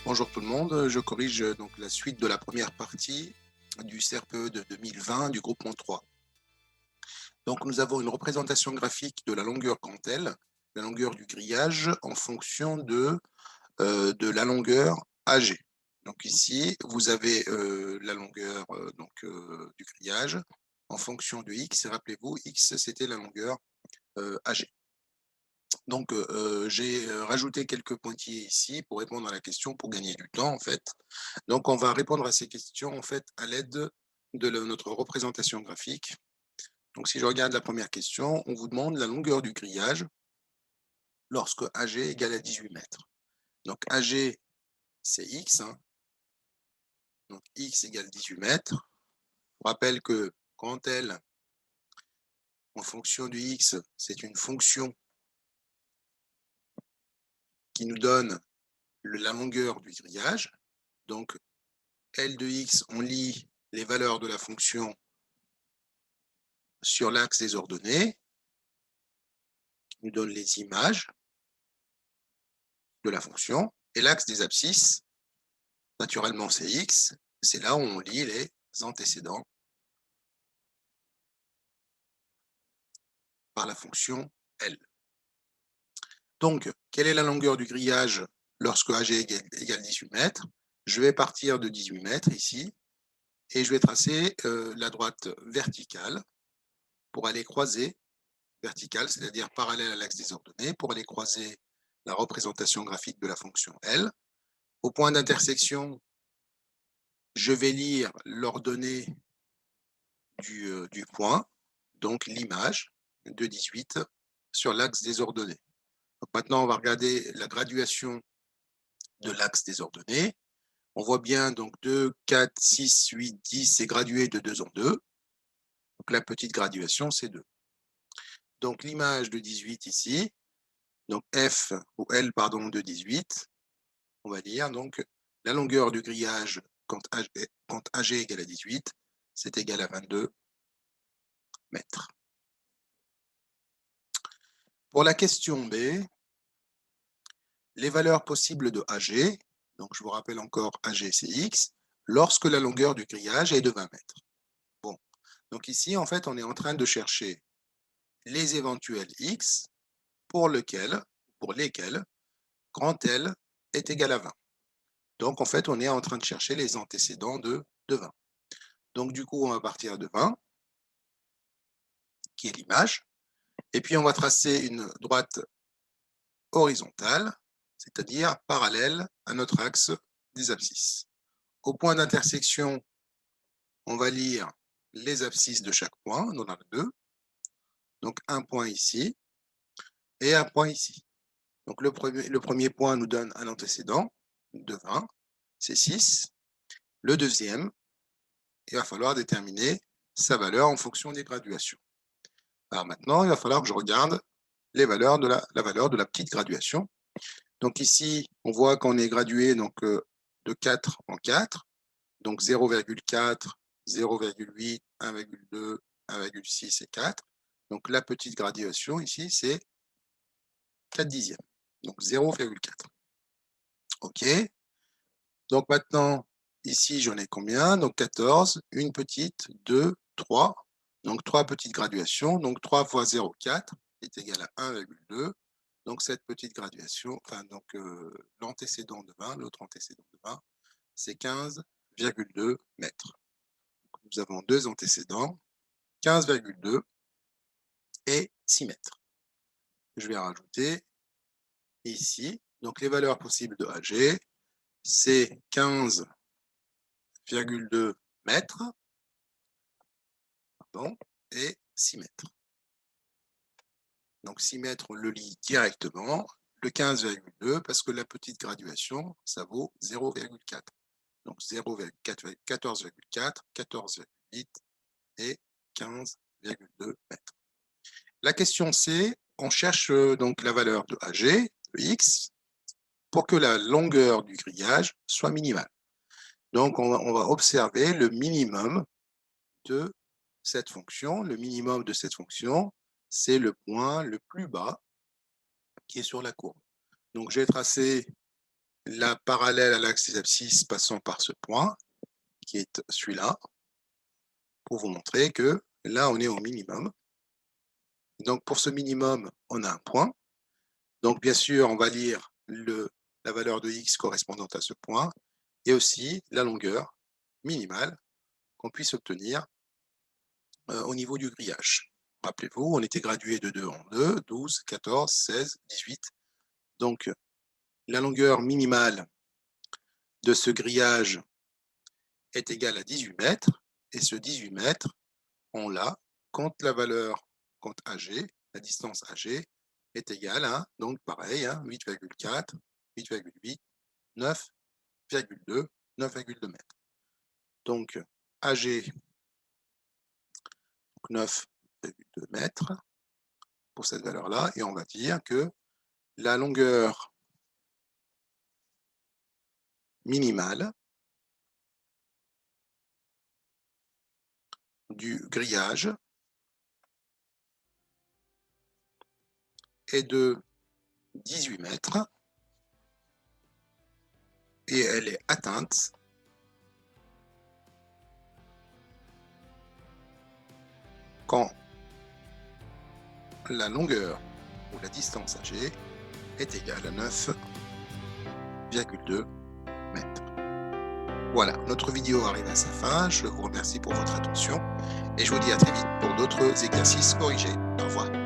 Bonjour tout le monde, je corrige donc la suite de la première partie du CRPE de 2020 du groupement 3. Donc nous avons une représentation graphique de la longueur quant elle, la longueur du grillage en fonction de la longueur AG. Donc ici, vous avez la longueur du grillage en fonction de X, et rappelez-vous, X c'était la longueur AG. Donc, j'ai rajouté quelques pointillés ici pour répondre à la question, pour gagner du temps, en fait. Donc, on va répondre à ces questions, en fait, à l'aide de notre représentation graphique. Donc, si je regarde la première question, on vous demande la longueur du grillage lorsque AG égale à 18 mètres. Donc, AG, c'est X, hein. Donc, X égale 18 mètres. Je rappelle que quand elle, en fonction de X, c'est une fonction qui nous donne la longueur du grillage. Donc, L de X, on lit les valeurs de la fonction sur l'axe des ordonnées, qui nous donne les images de la fonction, et l'axe des abscisses, naturellement c'est X, c'est là où on lit les antécédents par la fonction L. Donc, quelle est la longueur du grillage lorsque AG égale 18 mètres? Je vais partir de 18 mètres ici, et je vais tracer la droite verticale pour aller croiser, verticale, c'est-à-dire parallèle à l'axe des ordonnées, pour aller croiser la représentation graphique de la fonction L. Au point d'intersection, je vais lire l'ordonnée du point, donc l'image de 18 sur l'axe des ordonnées. Donc maintenant, on va regarder la graduation de l'axe des ordonnées. On voit bien donc 2, 4, 6, 8, 10, c'est gradué de 2 en 2. Donc la petite graduation, c'est 2. Donc l'image de 18 ici, donc F ou L, pardon, de 18, on va dire donc la longueur du grillage quand AG égale à 18, c'est égal à 22 mètres. Pour la question B, les valeurs possibles de AG, donc je vous rappelle encore AG c'est X, lorsque la longueur du grillage est de 20 mètres. Bon, donc ici en fait on est en train de chercher les éventuels X pour lesquels grand L est égal à 20. Donc en fait on est en train de chercher les antécédents de 20. Donc du coup on va partir de 20, qui est l'image, et puis on va tracer une droite horizontale, c'est-à-dire parallèle à notre axe des abscisses. Au point d'intersection, on va lire les abscisses de chaque point, on en a deux. Donc un point ici et un point ici. Donc le premier point nous donne un antécédent de 20, c'est 6. Le deuxième, il va falloir déterminer sa valeur en fonction des graduations. Alors maintenant, il va falloir que je regarde les valeurs de la valeur de la petite graduation. Donc ici, on voit qu'on est gradué donc, de 4 en 4, donc 0,4, 0,8, 1,2, 1,6 et 4. Donc la petite graduation ici, c'est 4 dixièmes, donc 0,4. OK. Donc maintenant, ici, j'en ai combien? Donc 14, une petite, 2, 3. Donc 3 petites graduations, donc 3 fois 0,4 est égal à 1,2. Donc cette petite graduation, enfin donc l'antécédent de 20, l'autre antécédent de 20, c'est 15,2 mètres. Nous avons deux antécédents, 15,2 et 6 mètres. Je vais rajouter ici. Donc les valeurs possibles de AG, c'est 15,2 mètres, pardon, et 6 mètres. Donc 6 mètres, on le lit directement. Le 15,2, parce que la petite graduation, ça vaut 0,4. Donc 0,4, 14,4, 14,8 et 15,2 mètres. La question C, on cherche donc la valeur de AG, de X, pour que la longueur du grillage soit minimale. Donc on va observer le minimum de cette fonction. Le minimum de cette fonction, c'est le point le plus bas qui est sur la courbe. Donc j'ai tracé la parallèle à l'axe des abscisses passant par ce point, qui est celui-là, pour vous montrer que là, on est au minimum. Donc, pour ce minimum, on a un point. Donc, bien sûr, on va lire la valeur de x correspondante à ce point, et aussi la longueur minimale qu'on puisse obtenir au niveau du grillage. Rappelez-vous, on était gradué de 2 en 2, 12, 14, 16, 18. Donc, la longueur minimale de ce grillage est égale à 18 mètres, et ce 18 mètres, on l'a quand la valeur, quand AG, la distance AG, est égale à, donc pareil, 8,4, 8,8, 9,2, 9,2 mètres. Donc, AG, 9,2 mètres pour cette valeur-là, et on va dire que la longueur minimale du grillage est de 18 mètres et elle est atteinte quand la longueur ou la distance AG est égale à 9,2 mètres. Voilà, notre vidéo arrive à sa fin. Je vous remercie pour votre attention et je vous dis à très vite pour d'autres exercices corrigés. Au revoir.